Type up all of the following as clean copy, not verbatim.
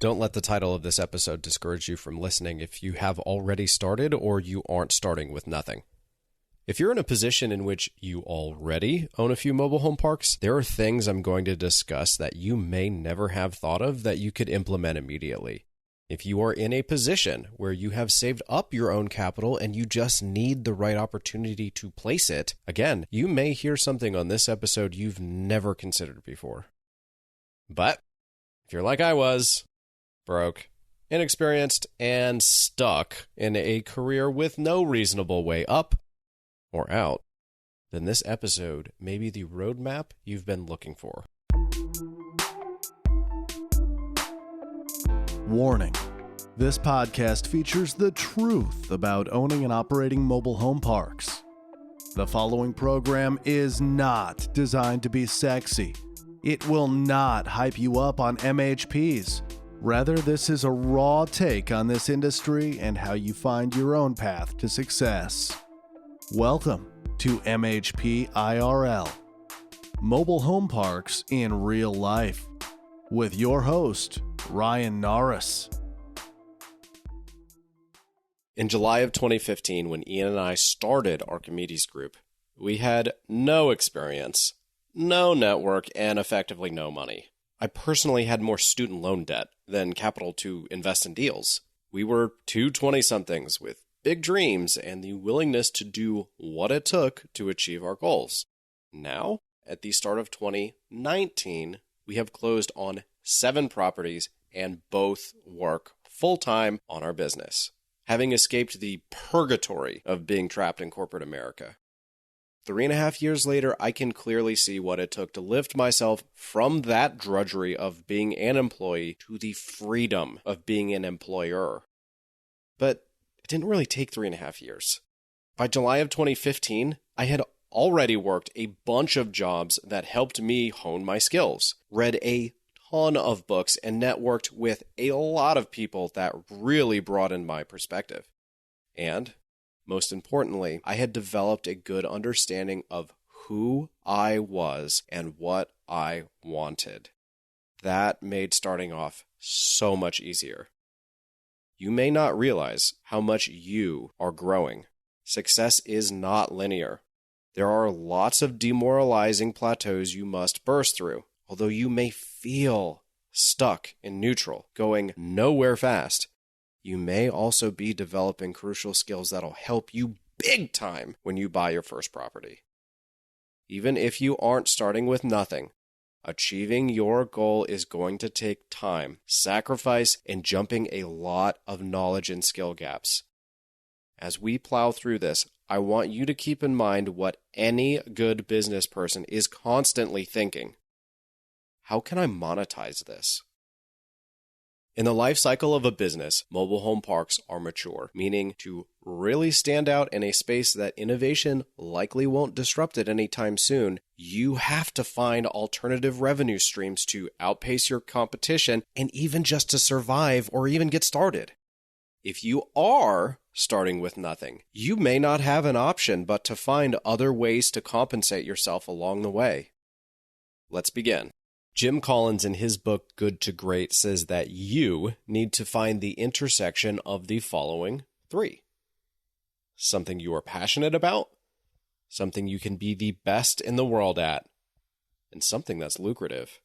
Don't let the title of this episode discourage you from listening if you have already started or you aren't starting with nothing. If you're in a position in which you already own a few mobile home parks, there are things I'm going to discuss that you may never have thought of that you could implement immediately. If you are in a position where you have saved up your own capital and you just need the right opportunity to place it, again, you may hear something on this episode you've never considered before. But if you're like I was, broke, inexperienced, and stuck in a career with no reasonable way up or out, then this episode may be the roadmap you've been looking for. Warning. This podcast features the truth about owning and operating mobile home parks. The following program is not designed to be sexy. It will not hype you up on MHPs. Rather, this is a raw take on this industry and how you find your own path to success. Welcome to MHP IRL, Mobile Home Parks in Real Life, with your host, Ryan Norris. In July of 2015, when Ian and I started Archimedes Group, we had no experience, no network, and effectively no money. I personally had more student loan debt than capital to invest in deals. We were two 20-somethings with big dreams and the willingness to do what it took to achieve our goals. Now, at the start of 2019, we have closed on 7 properties and both work full-time on our business, having escaped the purgatory of being trapped in corporate America. 3.5 years later, I can clearly see what it took to lift myself from that drudgery of being an employee to the freedom of being an employer. But it didn't really take 3.5 years. By July of 2015, I had already worked a bunch of jobs that helped me hone my skills, read a ton of books, and networked with a lot of people that really broadened my perspective. And most importantly, I had developed a good understanding of who I was and what I wanted. That made starting off so much easier. You may not realize how much you are growing. Success is not linear. There are lots of demoralizing plateaus you must burst through, although you may feel stuck in neutral, going nowhere fast. You may also be developing crucial skills that'll help you big time when you buy your first property. Even if you aren't starting with nothing, achieving your goal is going to take time, sacrifice, and jumping a lot of knowledge and skill gaps. As we plow through this, I want you to keep in mind what any good business person is constantly thinking. How can I monetize this? In the life cycle of a business, mobile home parks are mature, meaning to really stand out in a space that innovation likely won't disrupt it anytime soon, you have to find alternative revenue streams to outpace your competition and even just to survive or even get started. If you are starting with nothing, you may not have an option but to find other ways to compensate yourself along the way. Let's begin. Jim Collins, in his book Good to Great, says that you need to find the intersection of the following 3. Something you are passionate about, something you can be the best in the world at, and something that's lucrative.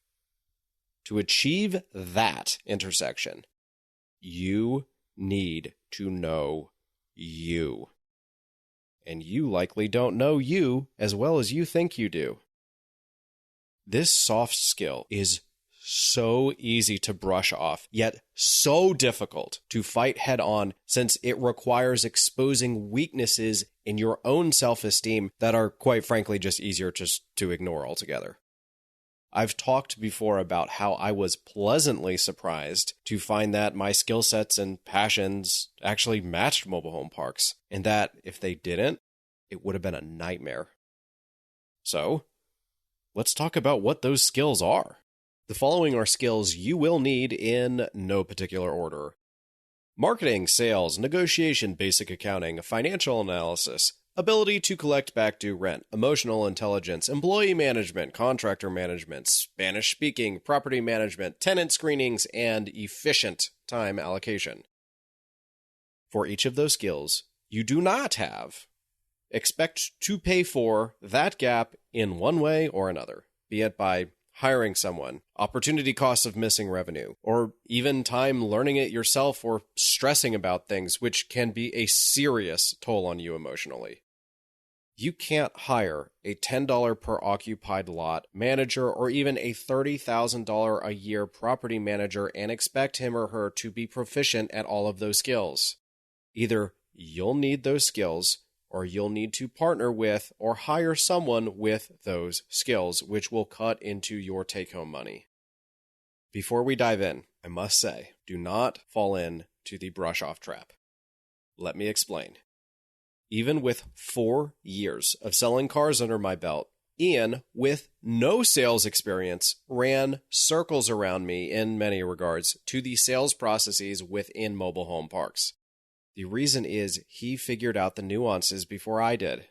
To achieve that intersection, you need to know you. And you likely don't know you as well as you think you do. This soft skill is so easy to brush off, yet so difficult to fight head on since it requires exposing weaknesses in your own self-esteem that are, quite frankly, just easier just to ignore altogether. I've talked before about how I was pleasantly surprised to find that my skill sets and passions actually matched mobile home parks, and that if they didn't, it would have been a nightmare. So, let's talk about what those skills are. The following are skills you will need in no particular order. Marketing, sales, negotiation, basic accounting, financial analysis, ability to collect back due rent, emotional intelligence, employee management, contractor management, Spanish speaking, property management, tenant screenings, and efficient time allocation. For each of those skills you do not have, expect to pay for that gap in one way or another, be it by hiring someone, opportunity costs of missing revenue, or even time learning it yourself or stressing about things, which can be a serious toll on you emotionally. You can't hire a $10 per occupied lot manager or even a $30,000 a year property manager and expect him or her to be proficient at all of those skills. Either you'll need those skills or you'll need to partner with or hire someone with those skills, which will cut into your take-home money. Before we dive in, I must say, do not fall into the brush-off trap. Let me explain. Even with 4 years of selling cars under my belt, Ian, with no sales experience, ran circles around me in many regards to the sales processes within mobile home parks. The reason is he figured out the nuances before I did.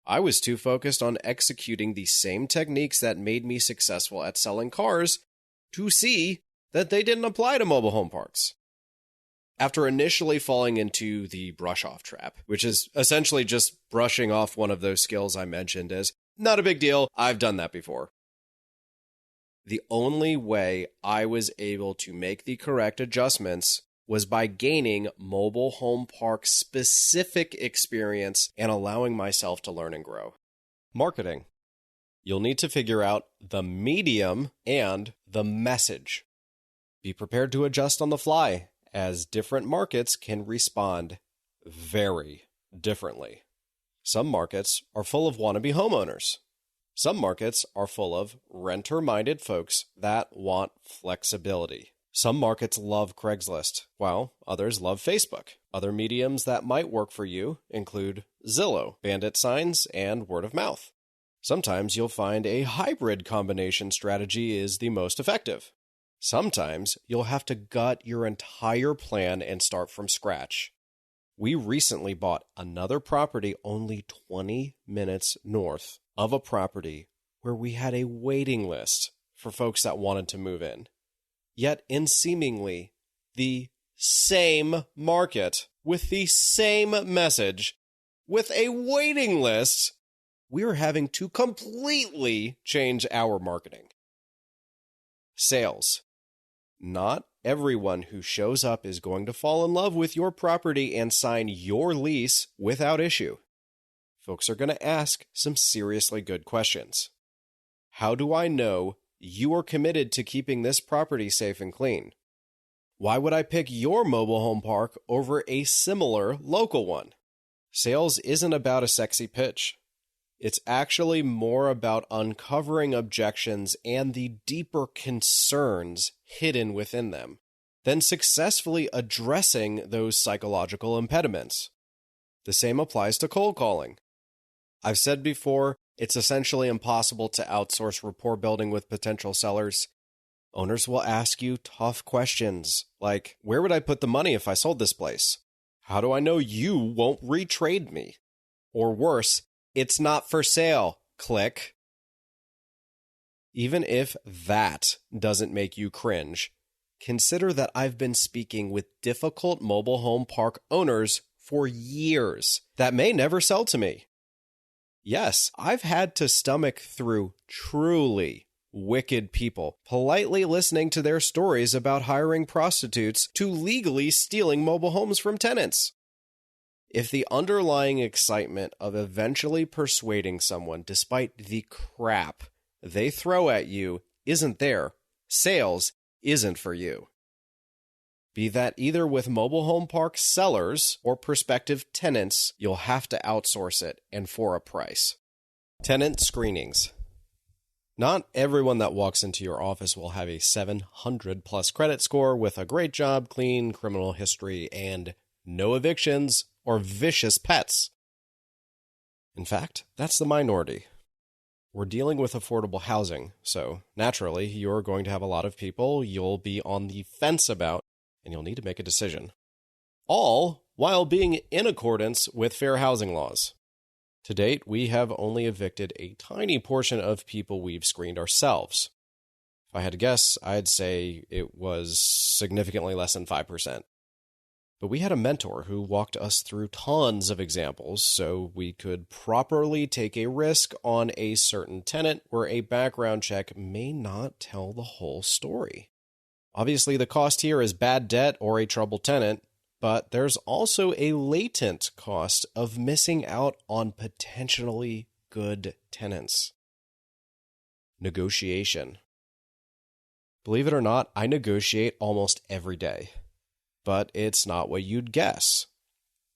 I was too focused on executing the same techniques that made me successful at selling cars to see that they didn't apply to mobile home parks. After initially falling into the brush-off trap, which is essentially just brushing off one of those skills I mentioned as, not a big deal, I've done that before. The only way I was able to make the correct adjustments was by gaining mobile home park specific experience and allowing myself to learn and grow. Marketing. You'll need to figure out the medium and the message. Be prepared to adjust on the fly, as different markets can respond very differently. Some markets are full of wannabe homeowners. Some markets are full of renter-minded folks that want flexibility. Some markets love Craigslist, while others love Facebook. Other mediums that might work for you include Zillow, bandit signs, and word of mouth. Sometimes you'll find a hybrid combination strategy is the most effective. Sometimes you'll have to gut your entire plan and start from scratch. We recently bought another property only 20 minutes north of a property where we had a waiting list for folks that wanted to move in. Yet in seemingly the same market, with the same message, with a waiting list, we are having to completely change our marketing. Sales. Not everyone who shows up is going to fall in love with your property and sign your lease without issue. Folks are going to ask some seriously good questions. How do I know you are committed to keeping this property safe and clean? Why would I pick your mobile home park over a similar local one? Sales isn't about a sexy pitch. It's actually more about uncovering objections and the deeper concerns hidden within them, then successfully addressing those psychological impediments. The same applies to cold calling. I've said before, it's essentially impossible to outsource rapport building with potential sellers. Owners will ask you tough questions like, where would I put the money if I sold this place? How do I know you won't retrade me? Or worse, it's not for sale. Click. Even if that doesn't make you cringe, consider that I've been speaking with difficult mobile home park owners for years that may never sell to me. Yes, I've had to stomach through truly wicked people politely listening to their stories about hiring prostitutes to legally stealing mobile homes from tenants. If the underlying excitement of eventually persuading someone despite the crap they throw at you isn't there, sales isn't for you. Be that either with mobile home park sellers or prospective tenants, you'll have to outsource it, and for a price. Tenant screenings. Not everyone that walks into your office will have a 700 plus credit score with a great job, clean criminal history, and no evictions or vicious pets. In fact, that's the minority. We're dealing with affordable housing, so naturally you're going to have a lot of people you'll be on the fence about, and you'll need to make a decision. All while being in accordance with fair housing laws. To date, we have only evicted a tiny portion of people we've screened ourselves. If I had to guess, I'd say it was significantly less than 5%. But we had a mentor who walked us through tons of examples so we could properly take a risk on a certain tenant where a background check may not tell the whole story. Obviously, the cost here is bad debt or a troubled tenant, but there's also a latent cost of missing out on potentially good tenants. Negotiation. Believe it or not, I negotiate almost every day. But it's not what you'd guess.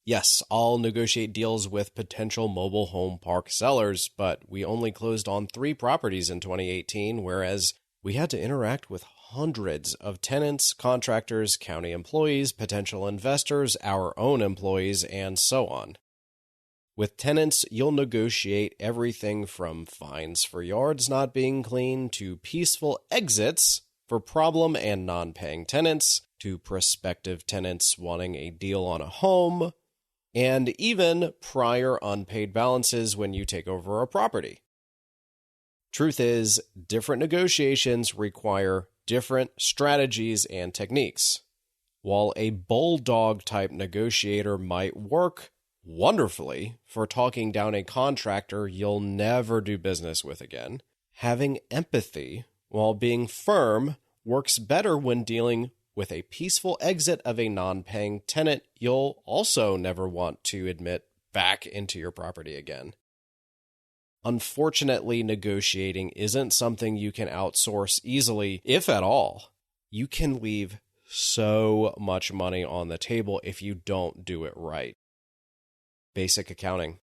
Yes, I'll negotiate deals with potential mobile home park sellers, but we only closed on 3 properties in 2018, whereas we had to interact with hundreds of tenants, contractors, county employees, potential investors, our own employees, and so on. With tenants, you'll negotiate everything from fines for yards not being clean to peaceful exits for problem and non-paying tenants, to prospective tenants wanting a deal on a home, and even prior unpaid balances when you take over a property. Truth is, different negotiations require different strategies and techniques. While a bulldog-type negotiator might work wonderfully for talking down a contractor you'll never do business with again, having empathy while being firm works better when dealing with a peaceful exit of a non-paying tenant you'll also never want to admit back into your property again. Unfortunately, negotiating isn't something you can outsource easily, if at all. You can leave so much money on the table if you don't do it right. Basic accounting.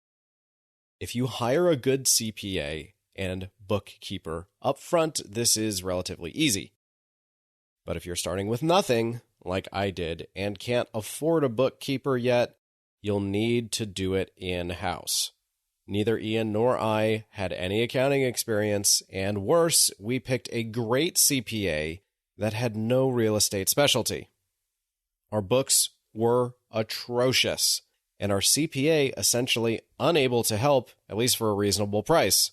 If you hire a good CPA and bookkeeper up front, this is relatively easy. But if you're starting with nothing, like I did, and can't afford a bookkeeper yet, you'll need to do it in-house. Neither Ian nor I had any accounting experience, and worse, we picked a great CPA that had no real estate specialty. Our books were atrocious, and our CPA essentially unable to help, at least for a reasonable price.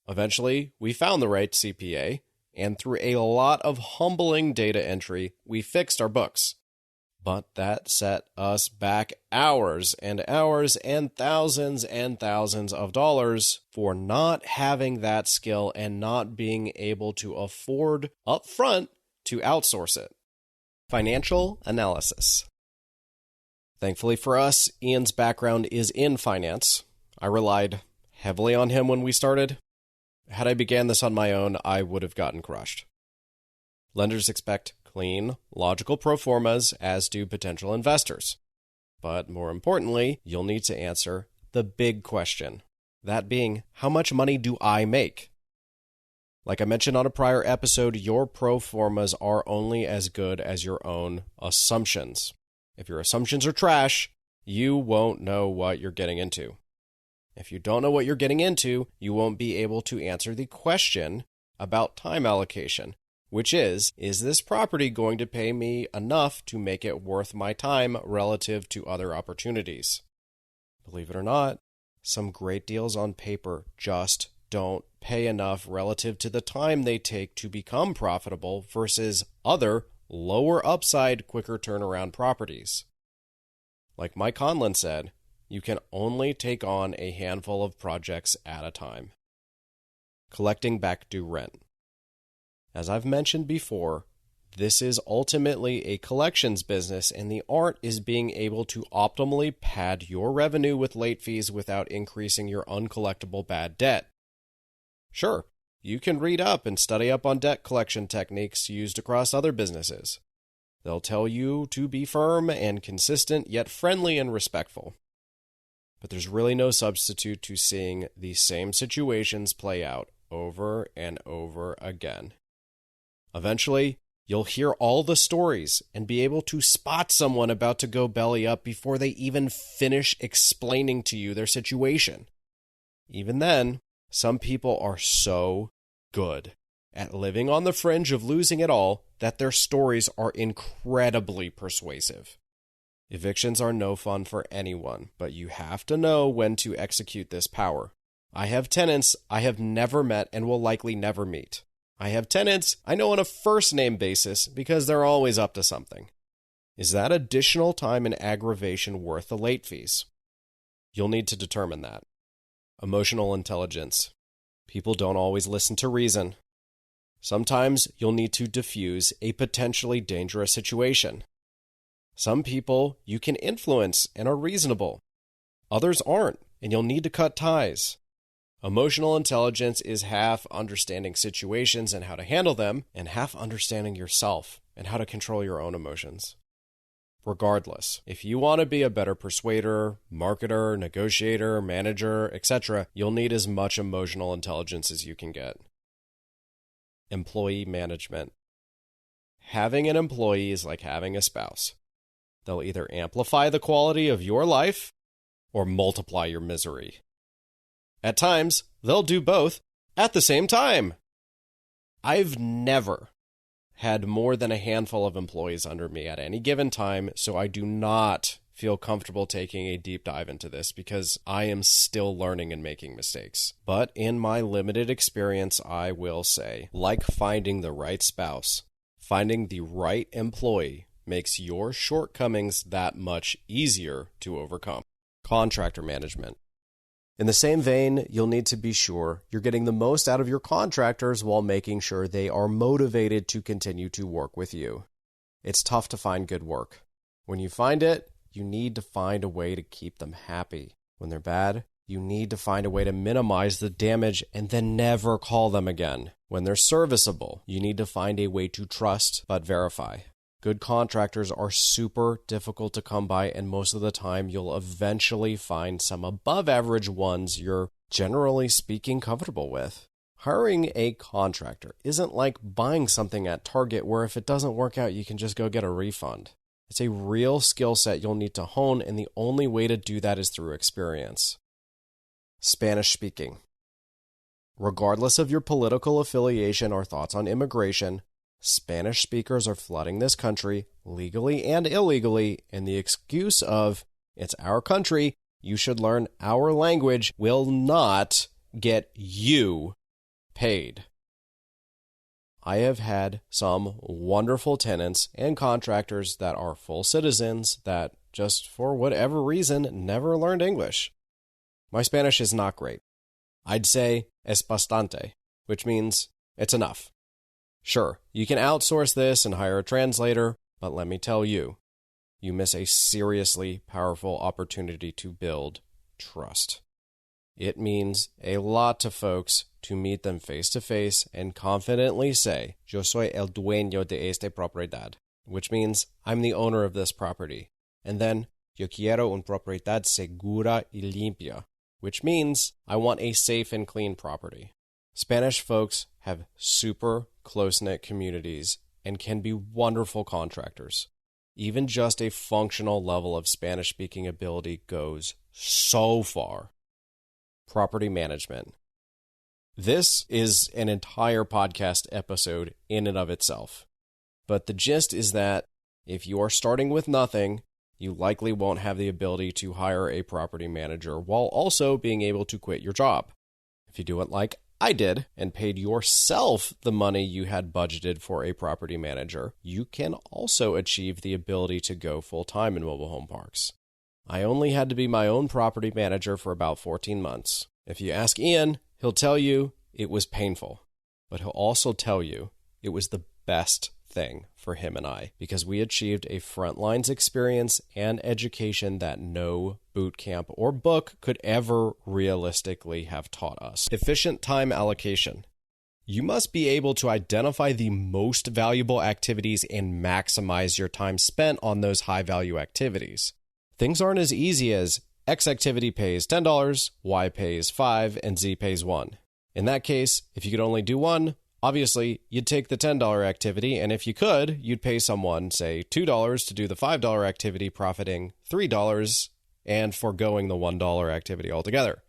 Eventually, we found the right CPA, and through a lot of humbling data entry, we fixed our books. But that set us back hours and hours and thousands of dollars for not having that skill and not being able to afford upfront to outsource it. Financial analysis. Thankfully for us, Ian's background is in finance. I relied heavily on him when we started. Had I began this on my own, I would have gotten crushed. Lenders expect clean, logical pro formas, as do potential investors. But more importantly, you'll need to answer the big question. That being, how much money do I make? Like I mentioned on a prior episode, your pro formas are only as good as your own assumptions. If your assumptions are trash, you won't know what you're getting into. If you don't know what you're getting into, you won't be able to answer the question about time allocation, which is this property going to pay me enough to make it worth my time relative to other opportunities? Believe it or not, some great deals on paper just don't pay enough relative to the time they take to become profitable versus other lower upside, quicker turnaround properties. Like Mike Conlon said, you can only take on a handful of projects at a time. Collecting back due rent. As I've mentioned before, this is ultimately a collections business, and the art is being able to optimally pad your revenue with late fees without increasing your uncollectible bad debt. Sure, you can read up and study up on debt collection techniques used across other businesses. They'll tell you to be firm and consistent, yet friendly and respectful. But there's really no substitute to seeing these same situations play out over and over again. Eventually, you'll hear all the stories and be able to spot someone about to go belly up before they even finish explaining to you their situation. Even then, some people are so good at living on the fringe of losing it all that their stories are incredibly persuasive. Evictions are no fun for anyone, but you have to know when to execute this power. I have tenants I have never met and will likely never meet. I have tenants I know on a first-name basis because they're always up to something. Is that additional time and aggravation worth the late fees? You'll need to determine that. Emotional intelligence. People don't always listen to reason. Sometimes you'll need to diffuse a potentially dangerous situation. Some people you can influence and are reasonable. Others aren't, and you'll need to cut ties. Emotional intelligence is half understanding situations and how to handle them, and half understanding yourself and how to control your own emotions. Regardless, if you want to be a better persuader, marketer, negotiator, manager, etc., you'll need as much emotional intelligence as you can get. Employee management. Having an employee is like having a spouse. They'll either amplify the quality of your life or multiply your misery. At times, they'll do both at the same time. I've never had more than a handful of employees under me at any given time, so I do not feel comfortable taking a deep dive into this because I am still learning and making mistakes. But in my limited experience, I will say, like finding the right spouse, finding the right employee makes your shortcomings that much easier to overcome. Contractor management. In the same vein, you'll need to be sure you're getting the most out of your contractors while making sure they are motivated to continue to work with you. It's tough to find good work. When you find it, you need to find a way to keep them happy. When they're bad, you need to find a way to minimize the damage and then never call them again. When they're serviceable, you need to find a way to trust but verify. Good contractors are super difficult to come by, and most of the time you'll eventually find some above average ones you're generally speaking comfortable with. Hiring a contractor isn't like buying something at Target where if it doesn't work out you can just go get a refund. It's a real skill set you'll need to hone, and the only way to do that is through experience. Spanish speaking. Regardless of your political affiliation or thoughts on immigration, Spanish speakers are flooding this country, legally and illegally, and the excuse of, it's our country, you should learn our language, will not get you paid. I have had some wonderful tenants and contractors that are full citizens that just for whatever reason never learned English. My Spanish is not great. I'd say es bastante, which means it's enough. Sure, you can outsource this and hire a translator, but let me tell you, you miss a seriously powerful opportunity to build trust. It means a lot to folks to meet them face to face and confidently say, Yo soy el dueño de esta propiedad, which means I'm the owner of this property. And then, Yo quiero una propiedad segura y limpia, which means I want a safe and clean property. Spanish folks have super close-knit communities and can be wonderful contractors. Even just a functional level of Spanish-speaking ability goes so far. Property management. This is an entire podcast episode in and of itself. But the gist is that if you are starting with nothing, you likely won't have the ability to hire a property manager while also being able to quit your job. If you do it like I did and paid yourself the money you had budgeted for a property manager, you can also achieve the ability to go full-time in mobile home parks. I only had to be my own property manager for about 14 months. If you ask Ian, he'll tell you it was painful, but he'll also tell you it was the best thing for him and I because we achieved a frontlines experience and education that no boot camp or book could ever realistically have taught us. Efficient time allocation. You must be able to identify the most valuable activities and maximize your time spent on those high-value activities. Things aren't as easy as X activity pays $10, Y pays $5, and Z pays $1. In that case, if you could only do one, obviously, you'd take the $10 activity, and if you could, you'd pay someone, say, $2 to do the $5 activity, profiting $3 and foregoing the $1 activity altogether.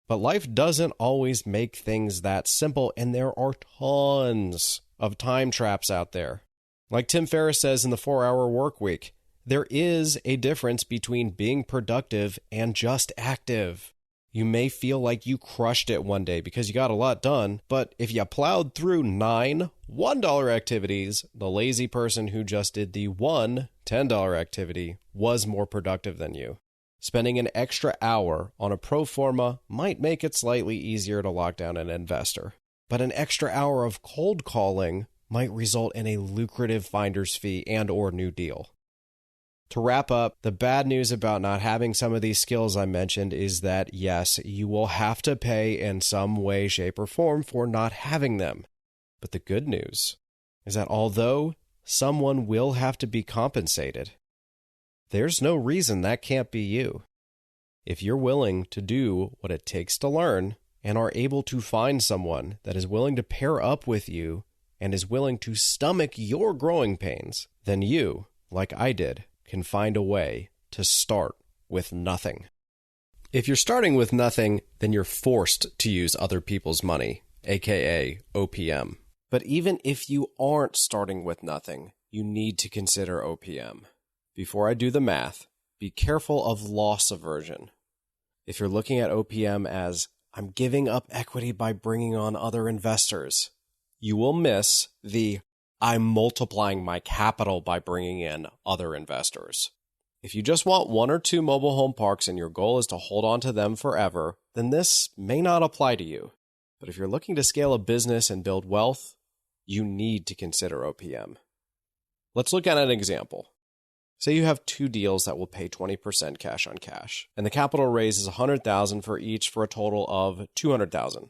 But life doesn't always make things that simple, and there are tons of time traps out there. Like Tim Ferriss says in the 4-Hour Work Week, There is a difference between being productive and just active. You may feel like you crushed it one day because you got a lot done, but if you plowed through 9 $1 activities, the lazy person who just did the one $10 activity was more productive than you. Spending an extra hour on a pro forma might make it slightly easier to lock down an investor, but an extra hour of cold calling might result in a lucrative finder's fee and/or new deal. To wrap up, the bad news about not having some of these skills I mentioned is that, yes, you will have to pay in some way, shape, or form for not having them. But the good news is that although someone will have to be compensated, there's no reason that can't be you. If you're willing to do what it takes to learn and are able to find someone that is willing to pair up with you and is willing to stomach your growing pains, then you, like I did, can find a way to start with nothing. If you're starting with nothing, then you're forced to use other people's money, aka OPM. But even if you aren't starting with nothing, you need to consider OPM. Before I do the math, be careful of loss aversion. If you're looking at OPM as, I'm giving up equity by bringing on other investors, you will miss the I'm multiplying my capital by bringing in other investors. If you just want 1 or 2 mobile home parks and your goal is to hold on to them forever, then this may not apply to you. But if you're looking to scale a business and build wealth, you need to consider OPM. Let's look at an example. Say you have 2 deals that will pay 20% cash on cash, and the capital raise is $100,000 for each for a total of $200,000.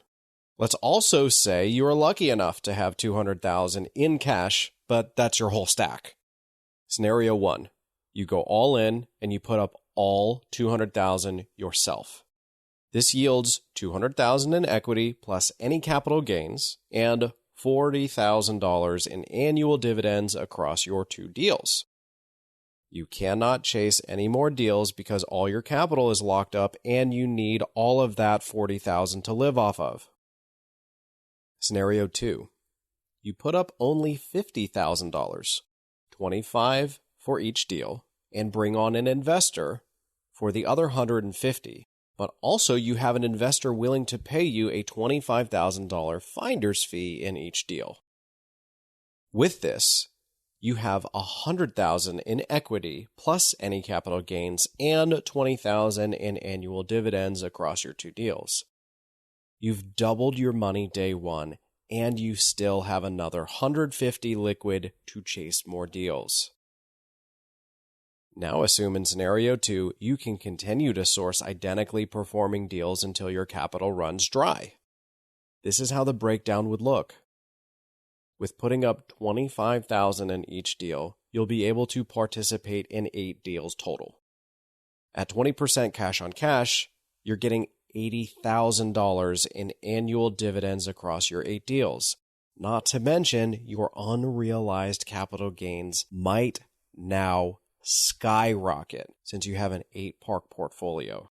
Let's also say you are lucky enough to have $200,000 in cash, but that's your whole stack. Scenario 1, you go all in and you put up all $200,000 yourself. This yields $200,000 in equity plus any capital gains and $40,000 in annual dividends across your 2 deals. You cannot chase any more deals because all your capital is locked up and you need all of that $40,000 to live off of. Scenario 2. You put up only $50,000, $25,000 for each deal, and bring on an investor for the other $150,000, but also you have an investor willing to pay you a $25,000 finder's fee in each deal. With this, you have $100,000 in equity plus any capital gains and $20,000 in annual dividends across your 2 deals. You've doubled your money day 1, and you still have another $150,000 liquid to chase more deals. Now assume in scenario 2, you can continue to source identically performing deals until your capital runs dry. This is how the breakdown would look. With putting up $25,000 in each deal, you'll be able to participate in 8 deals total. At 20% cash on cash, you're getting $80,000 in annual dividends across your 8 deals. Not to mention, your unrealized capital gains might now skyrocket since you have an 8-park portfolio.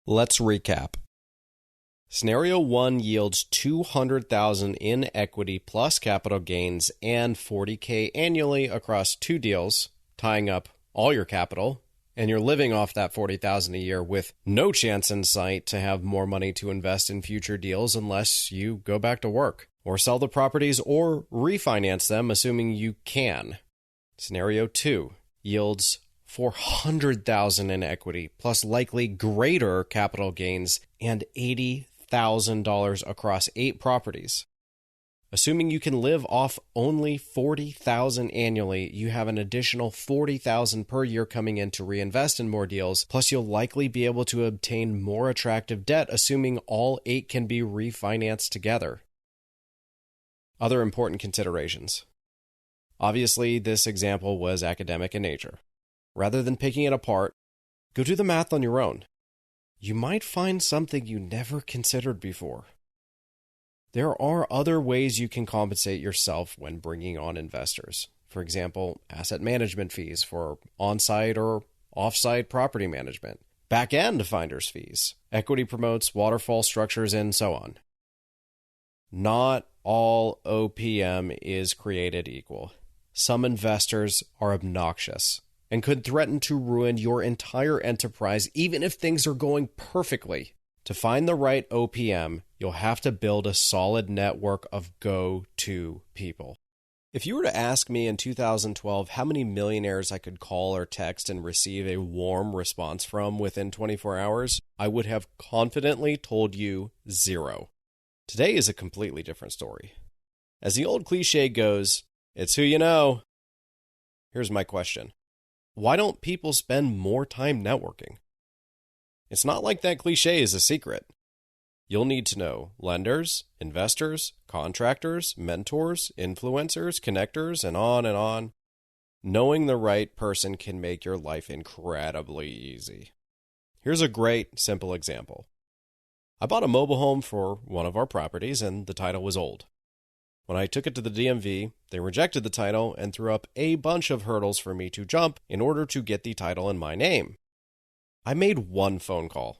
Let's recap. Scenario 1 yields $200,000 in equity plus capital gains and $40,000 annually across 2 deals, tying up all your capital, and you're living off that $40,000 a year with no chance in sight to have more money to invest in future deals unless you go back to work or sell the properties or refinance them, assuming you can. Scenario 2 yields $400,000 in equity plus likely greater capital gains and $80,000 across 8 properties. Assuming you can live off only $40,000 annually, you have an additional $40,000 per year coming in to reinvest in more deals, plus you'll likely be able to obtain more attractive debt, assuming all 8 can be refinanced together. Other important considerations. Obviously, this example was academic in nature. Rather than picking it apart, go do the math on your own. You might find something you never considered before. There are other ways you can compensate yourself when bringing on investors. For example, asset management fees for on-site or off-site property management, back-end finder's fees, equity promotes, waterfall structures, and so on. Not all OPM is created equal. Some investors are obnoxious, and could threaten to ruin your entire enterprise even if things are going perfectly. To find the right OPM, you'll have to build a solid network of go-to people. If you were to ask me in 2012 how many millionaires I could call or text and receive a warm response from within 24 hours, I would have confidently told you 0. Today is a completely different story. As the old cliche goes, it's who you know. Here's my question. Why don't people spend more time networking? It's not like that cliche is a secret. You'll need to know lenders, investors, contractors, mentors, influencers, connectors, and on and on. Knowing the right person can make your life incredibly easy. Here's a great, simple example. I bought a mobile home for one of our properties, and the title was old. When I took it to the DMV, they rejected the title and threw up a bunch of hurdles for me to jump in order to get the title in my name. I made one phone call.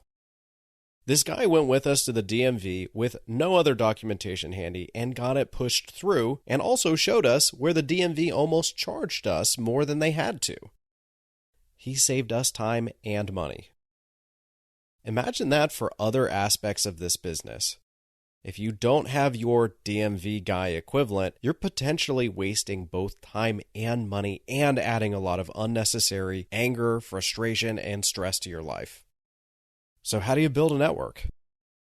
This guy went with us to the DMV with no other documentation handy and got it pushed through, and also showed us where the DMV almost charged us more than they had to. He saved us time and money. Imagine that for other aspects of this business. If you don't have your DMV guy equivalent, you're potentially wasting both time and money and adding a lot of unnecessary anger, frustration, and stress to your life. So how do you build a network?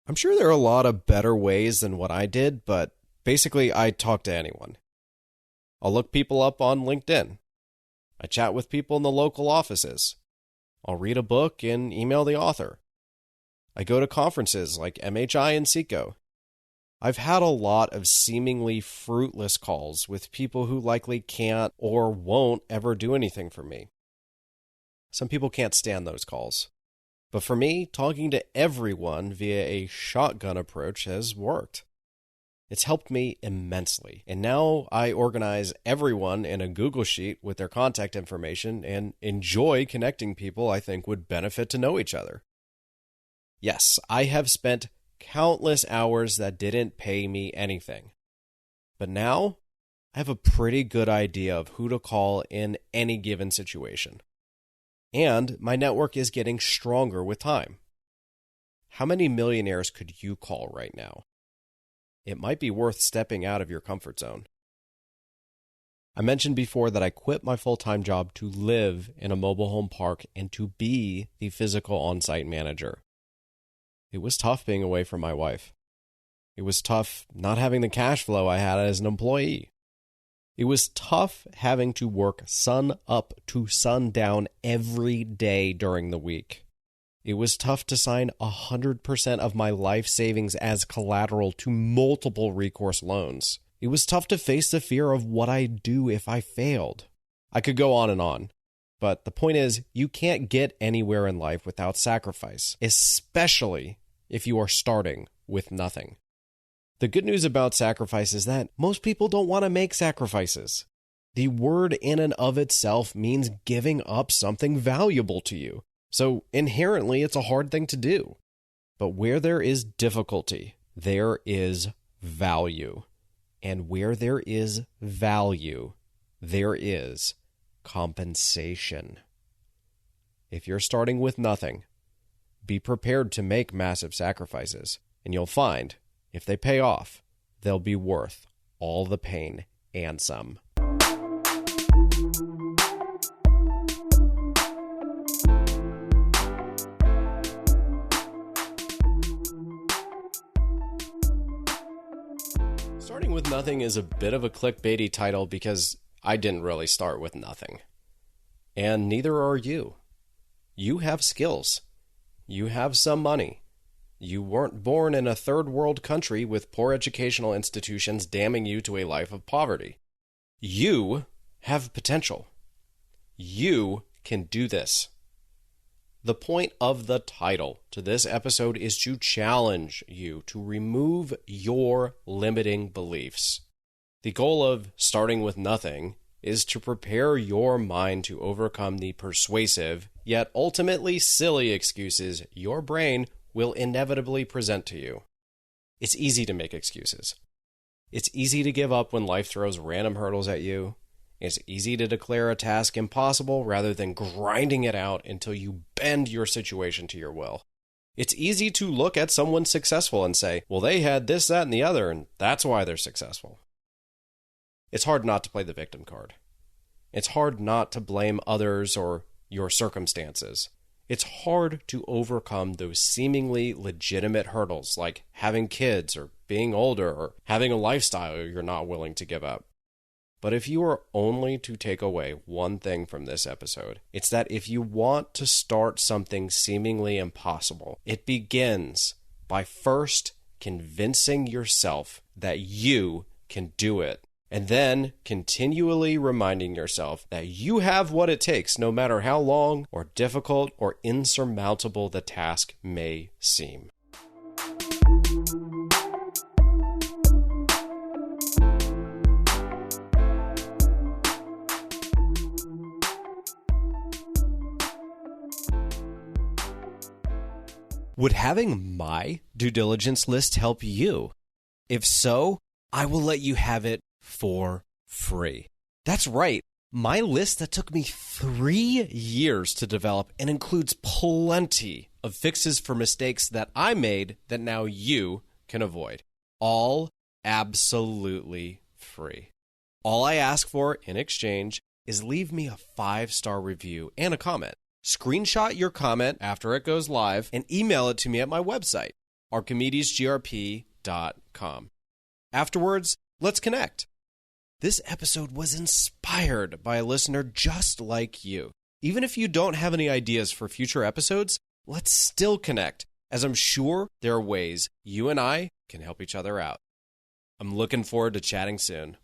I'm sure there are a lot of better ways than what I did, but basically I talk to anyone. I'll look people up on LinkedIn. I chat with people in the local offices. I'll read a book and email the author. I go to conferences like MHI and SECO. I've had a lot of seemingly fruitless calls with people who likely can't or won't ever do anything for me. Some people can't stand those calls. But for me, talking to everyone via a shotgun approach has worked. It's helped me immensely. And now I organize everyone in a Google Sheet with their contact information and enjoy connecting people I think would benefit to know each other. Yes, I have spent countless hours that didn't pay me anything. But now, I have a pretty good idea of who to call in any given situation. And my network is getting stronger with time. How many millionaires could you call right now? It might be worth stepping out of your comfort zone. I mentioned before that I quit my full-time job to live in a mobile home park and to be the physical on-site manager. It was tough being away from my wife. It was tough not having the cash flow I had as an employee. It was tough having to work sun up to sundown every day during the week. It was tough to sign 100% of my life savings as collateral to multiple recourse loans. It was tough to face the fear of what I'd do if I failed. I could go on and on. But the point is, you can't get anywhere in life without sacrifice, especially if you are starting with nothing. The good news about sacrifice is that most people don't want to make sacrifices. The word in and of itself means giving up something valuable to you. So inherently, it's a hard thing to do. But where there is difficulty, there is value. And where there is value, there is compensation. If you're starting with nothing, be prepared to make massive sacrifices, and you'll find, if they pay off, they'll be worth all the pain and some. Starting with nothing is a bit of a clickbaity title because I didn't really start with nothing. And neither are you. You have skills. You have some money. You weren't born in a third world country with poor educational institutions damning you to a life of poverty. You have potential. You can do this. The point of the title to this episode is to challenge you to remove your limiting beliefs. The goal of starting with nothing is to prepare your mind to overcome the persuasive, yet ultimately silly excuses your brain will inevitably present to you. It's easy to make excuses. It's easy to give up when life throws random hurdles at you. It's easy to declare a task impossible rather than grinding it out until you bend your situation to your will. It's easy to look at someone successful and say, well, they had this, that, and the other, and that's why they're successful. It's hard not to play the victim card. It's hard not to blame others or your circumstances. It's hard to overcome those seemingly legitimate hurdles like having kids or being older or having a lifestyle you're not willing to give up. But if you are only to take away one thing from this episode, it's that if you want to start something seemingly impossible, it begins by first convincing yourself that you can do it, and then continually reminding yourself that you have what it takes no matter how long or difficult or insurmountable the task may seem. Would having my due diligence list help you? If so, I will let you have it for free. That's right, my list that took me 3 years to develop and includes plenty of fixes for mistakes that I made that now you can avoid. All absolutely free. All I ask for in exchange is leave me a 5-star review and a comment. Screenshot your comment after it goes live and email it to me at my website, archimedesgrp.com. Afterwards, let's connect. This episode was inspired by a listener just like you. Even if you don't have any ideas for future episodes, let's still connect, as I'm sure there are ways you and I can help each other out. I'm looking forward to chatting soon.